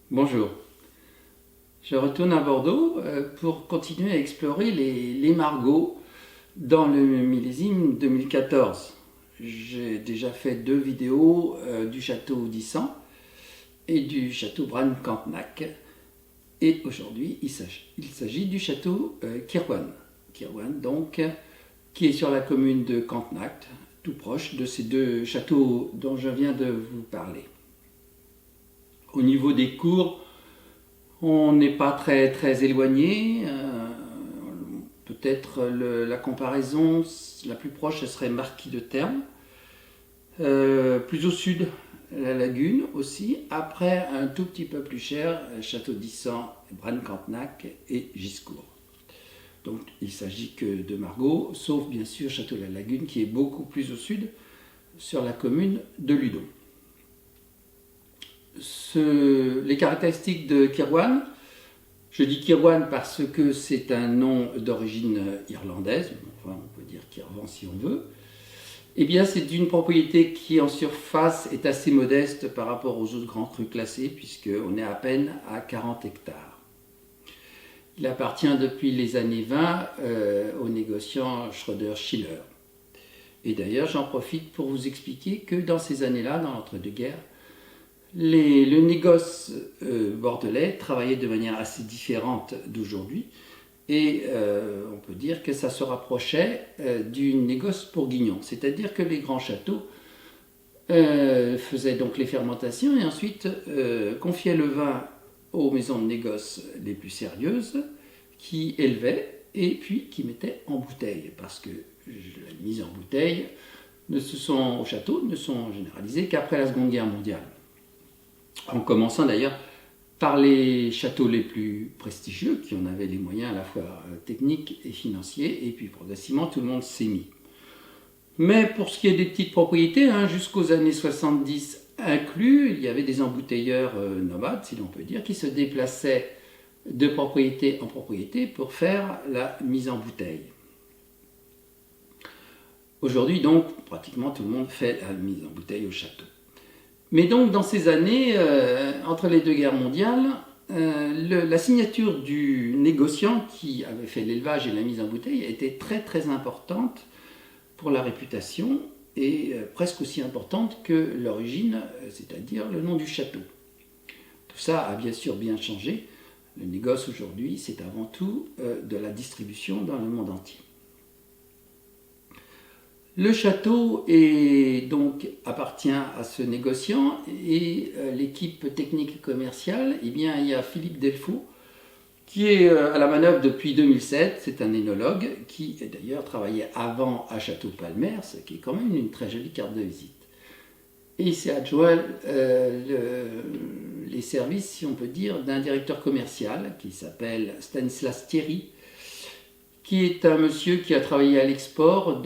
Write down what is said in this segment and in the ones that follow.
Bonjour, je retourne à Bordeaux pour continuer à explorer les margots dans le millésime 2014. J'ai déjà fait deux vidéos du château d'Issan et du château Bran-Cantenac. Et aujourd'hui, il s'agit du château Kirwan. Kirwan, donc, qui est sur la commune de Cantenac, tout proche de ces deux châteaux dont je viens de vous parler. Au niveau des cours, on n'est pas très éloigné. Peut-être la comparaison la plus proche, ce serait Marquis de Termes. Plus au sud, la lagune aussi. Après, un tout petit peu plus cher, Château d'Issan, Bran-Cantenac et Giscourt. Donc il s'agit que de margots, sauf bien sûr Château de la Lagune qui est beaucoup plus au sud, sur la commune de Ludon. Les caractéristiques de Kirwan, je dis Kirwan parce que c'est un nom d'origine irlandaise, enfin on peut dire Kirwan si on veut. Eh bien c'est une propriété qui en surface est assez modeste par rapport aux autres grands crus classés puisqu'on est à peine à 40 hectares. Il appartient depuis les années 20 au négociant Schroeder-Schiller. Et d'ailleurs j'en profite pour vous expliquer que dans ces années-là, dans l'entre-deux-guerres, le négoce bordelais travaillait de manière assez différente d'aujourd'hui et on peut dire que ça se rapprochait du négoce bourguignon, c'est-à-dire que les grands châteaux faisaient donc les fermentations et ensuite confiaient le vin aux maisons de négoce les plus sérieuses qui élevaient et puis qui mettaient en bouteille parce que la mise en bouteille au château ne sont généralisées qu'après la Seconde Guerre mondiale. En commençant d'ailleurs par les châteaux les plus prestigieux, qui en avaient les moyens à la fois techniques et financiers, et puis progressivement tout le monde s'est mis. Mais pour ce qui est des petites propriétés, jusqu'aux années 70 inclus, il y avait des embouteilleurs nomades, si l'on peut dire, qui se déplaçaient de propriété en propriété pour faire la mise en bouteille. Aujourd'hui donc, pratiquement tout le monde fait la mise en bouteille au château. Mais donc dans ces années, entre les deux guerres mondiales, la signature du négociant qui avait fait l'élevage et la mise en bouteille était très importante pour la réputation et presque aussi importante que l'origine, c'est-à-dire le nom du château. Tout ça a bien sûr bien changé. Le négoce aujourd'hui, c'est avant tout de la distribution dans le monde entier. Le château appartient à ce négociant et l'équipe technique et commerciale, il y a Philippe Delfaux qui est à la manœuvre depuis 2007, c'est un énologue qui d'ailleurs travaillait avant à Château Palmer, ce qui est quand même une très jolie carte de visite. Et il s'est adjoint les services, si on peut dire, d'un directeur commercial qui s'appelle Stanislas Thierry, qui est un monsieur qui a travaillé à l'export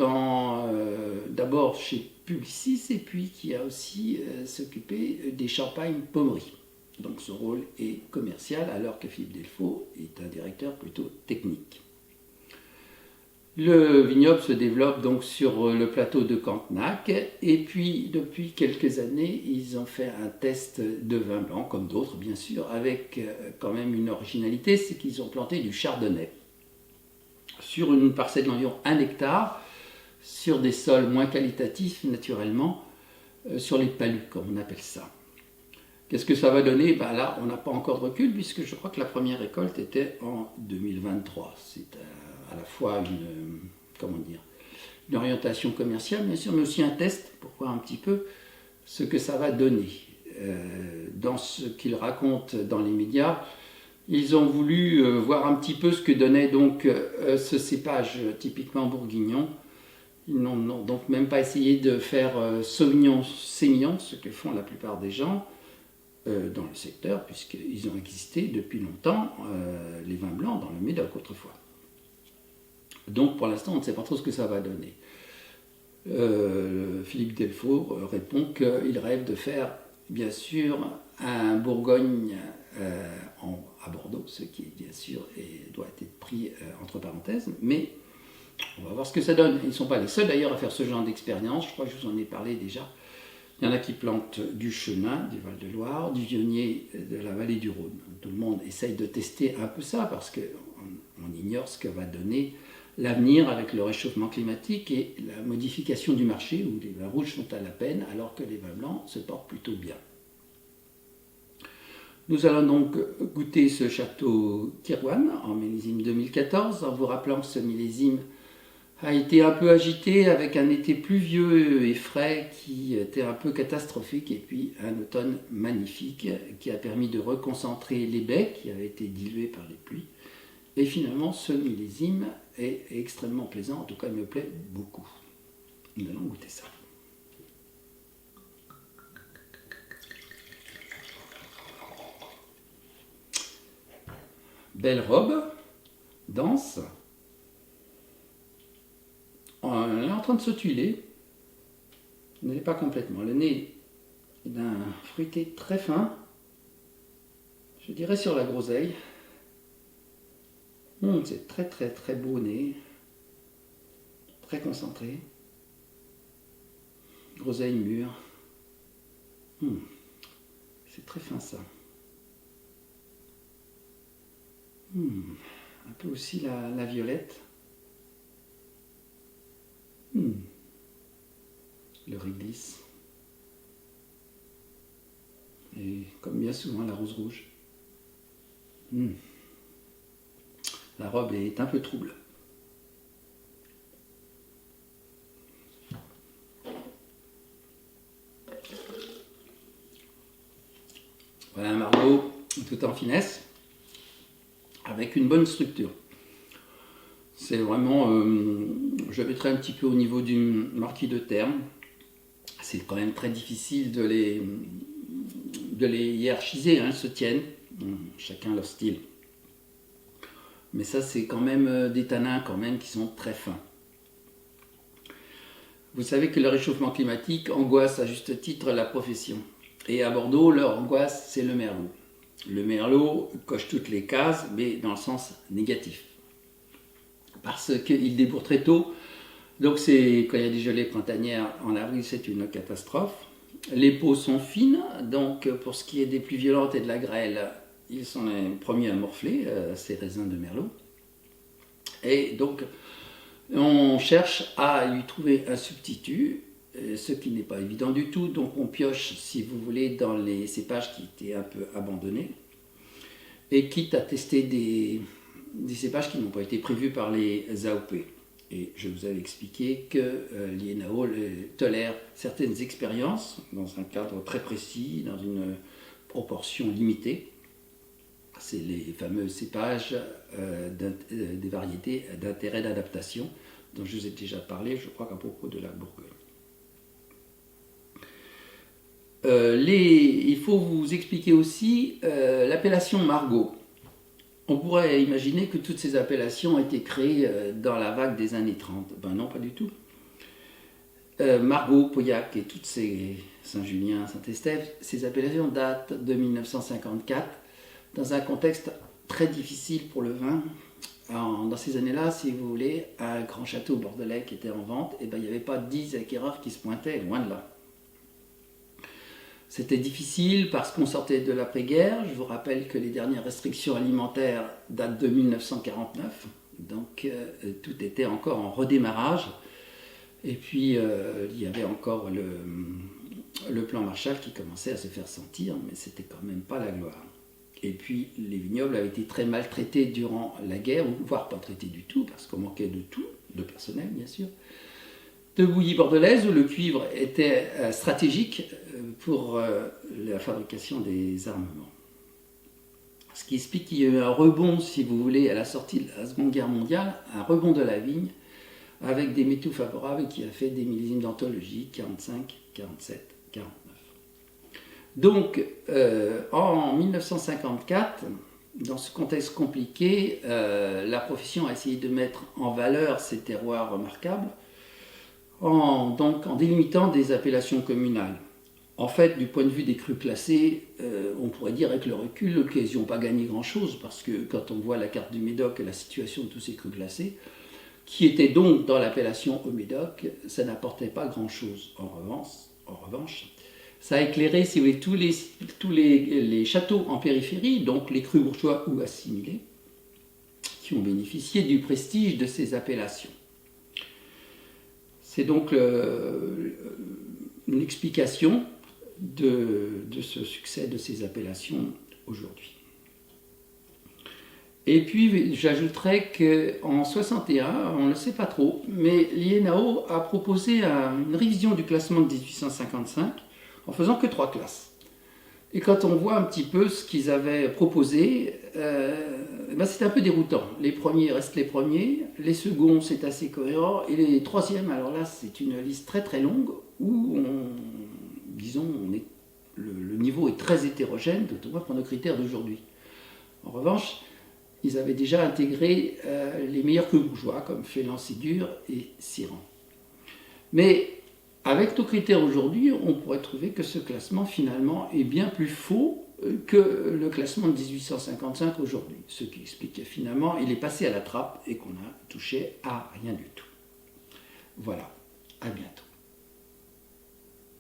d'abord chez Publicis et puis qui a aussi s'occupé des champagnes pommeries. Donc son rôle est commercial alors que Philippe Delfaux est un directeur plutôt technique. Le vignoble se développe donc sur le plateau de Cantenac et puis depuis quelques années ils ont fait un test de vin blanc comme d'autres bien sûr avec quand même une originalité, c'est qu'ils ont planté du chardonnay sur une parcelle d'environ 1 hectare, sur des sols moins qualitatifs naturellement, sur les palus comme on appelle ça. Qu'est-ce que ça va donner? Là, on n'a pas encore de recul puisque je crois que la première récolte était en 2023. C'est à la fois une orientation commerciale, bien sûr, mais aussi un test pour voir un petit peu ce que ça va donner. Dans ce qu'ils racontent dans les médias, ils ont voulu voir un petit peu ce que donnait donc ce cépage typiquement bourguignon. Ils n'ont donc même pas essayé de faire Sauvignon-Sémillon, ce que font la plupart des gens dans le secteur, puisqu'ils ont existé depuis longtemps, les vins blancs dans le Médoc autrefois. Donc pour l'instant, on ne sait pas trop ce que ça va donner. Philippe Delfaux répond qu'il rêve de faire, bien sûr, un Bourgogne à Bordeaux, ce qui bien sûr doit être pris entre parenthèses, mais on va voir ce que ça donne. Ils ne sont pas les seuls d'ailleurs à faire ce genre d'expérience, je crois que je vous en ai parlé déjà Il y en a qui plantent du chenin, du Val-de-Loire, du vionnier de la vallée du Rhône. Tout le monde essaye de tester un peu ça parce qu'on ignore ce que va donner l'avenir avec le réchauffement climatique et la modification du marché où les vins rouges sont à la peine alors que les vins blancs se portent plutôt bien. Nous allons donc goûter ce château Kirwan en millésime 2014 en vous rappelant que ce millésime a été un peu agité avec un été pluvieux et frais qui était un peu catastrophique et puis un automne magnifique qui a permis de reconcentrer les baies qui avaient été diluées par les pluies. Et finalement, ce millésime est extrêmement plaisant, en tout cas il me plaît beaucoup. Nous allons goûter ça. Belle robe, dense. Elle est en train de se tuiler. Elle n'est pas complètement. Le nez est d'un fruité très fin. Je dirais sur la groseille. C'est très très très beau nez. Très concentré. Groseille mûre. C'est très fin ça. Un peu aussi la violette. Le réglisse. Et comme bien souvent la rose rouge. La robe est un peu trouble. Voilà un Margaux tout en finesse, avec une bonne structure. C'est vraiment, je mettrai un petit peu au niveau du marquis de Terme. C'est quand même très difficile de les hiérarchiser, hein, ils se tiennent, chacun leur style. Mais ça, c'est quand même des tanins quand même qui sont très fins. Vous savez que le réchauffement climatique angoisse à juste titre la profession. Et à Bordeaux, leur angoisse, c'est le merlot. Le merlot coche toutes les cases, mais dans le sens négatif. Parce qu'il débourre très tôt. Donc quand il y a des gelées printanières en avril, c'est une catastrophe. Les peaux sont fines, donc pour ce qui est des plus violentes et de la grêle, ils sont les premiers à morfler, ces raisins de merlot. Et donc on cherche à lui trouver un substitut, ce qui n'est pas évident du tout. Donc on pioche, si vous voulez, dans les cépages qui étaient un peu abandonnés. Et quitte à tester des cépages qui n'ont pas été prévus par les AOP. Et je vous avais expliqué que l'INAO tolère certaines expériences dans un cadre très précis, dans une proportion limitée. C'est les fameux cépages des variétés d'intérêt d'adaptation dont je vous ai déjà parlé, je crois qu'à propos de la Bourgogne. Il faut vous expliquer aussi l'appellation Margaux. On pourrait imaginer que toutes ces appellations ont été créées dans la vague des années 30. Ben non, pas du tout. Margaux, Pauillac et toutes ces Saint-Julien, Saint-Estèphe, ces appellations datent de 1954 dans un contexte très difficile pour le vin. Dans ces années-là, si vous voulez, un grand château bordelais qui était en vente, et ben, il n'y avait pas 10 acquéreurs qui se pointaient, loin de là. C'était difficile parce qu'on sortait de l'après-guerre. Je vous rappelle que les dernières restrictions alimentaires datent de 1949. Donc tout était encore en redémarrage. Et puis il y avait encore le plan Marshall qui commençait à se faire sentir, mais c'était quand même pas la gloire. Et puis les vignobles avaient été très maltraités durant la guerre, voire pas traités du tout, parce qu'on manquait de tout, de personnel bien sûr. De bouillie bordelaise où le cuivre était stratégique pour la fabrication des armements. Ce qui explique qu'il y a eu un rebond, si vous voulez, à la sortie de la Seconde Guerre mondiale, un rebond de la vigne avec des métaux favorables qui a fait des millésimes d'anthologie 45, 47, 49. Donc en 1954, dans ce contexte compliqué, la profession a essayé de mettre en valeur ces terroirs remarquables en délimitant des appellations communales. En fait, du point de vue des crus classés, on pourrait dire avec le recul qu'ils n'ont pas gagné grand-chose, parce que quand on voit la carte du Médoc et la situation de tous ces crus classés, qui étaient donc dans l'appellation au Médoc, ça n'apportait pas grand-chose. En revanche, Ça a éclairé, si vous voulez, tous les châteaux en périphérie, donc les crus bourgeois ou assimilés, qui ont bénéficié du prestige de ces appellations. C'est donc une explication de ce succès de ces appellations aujourd'hui. Et puis j'ajouterais qu'en 61, on ne le sait pas trop, mais l'INAO a proposé une révision du classement de 1855 en faisant que 3 classes. Et quand on voit un petit peu ce qu'ils avaient proposé, c'est un peu déroutant. Les premiers restent les premiers, les seconds c'est assez cohérent, et les troisièmes, alors là c'est une liste très très longue où le niveau est très hétérogène, d'autant moins pour nos critères d'aujourd'hui. En revanche, ils avaient déjà intégré les meilleurs crus bourgeois comme Félan, Ségur et Siran. Mais avec nos critères aujourd'hui, on pourrait trouver que ce classement finalement est bien plus faux que le classement de 1855 aujourd'hui. Ce qui explique que finalement il est passé à la trappe et qu'on a touché à rien du tout. Voilà, à bientôt.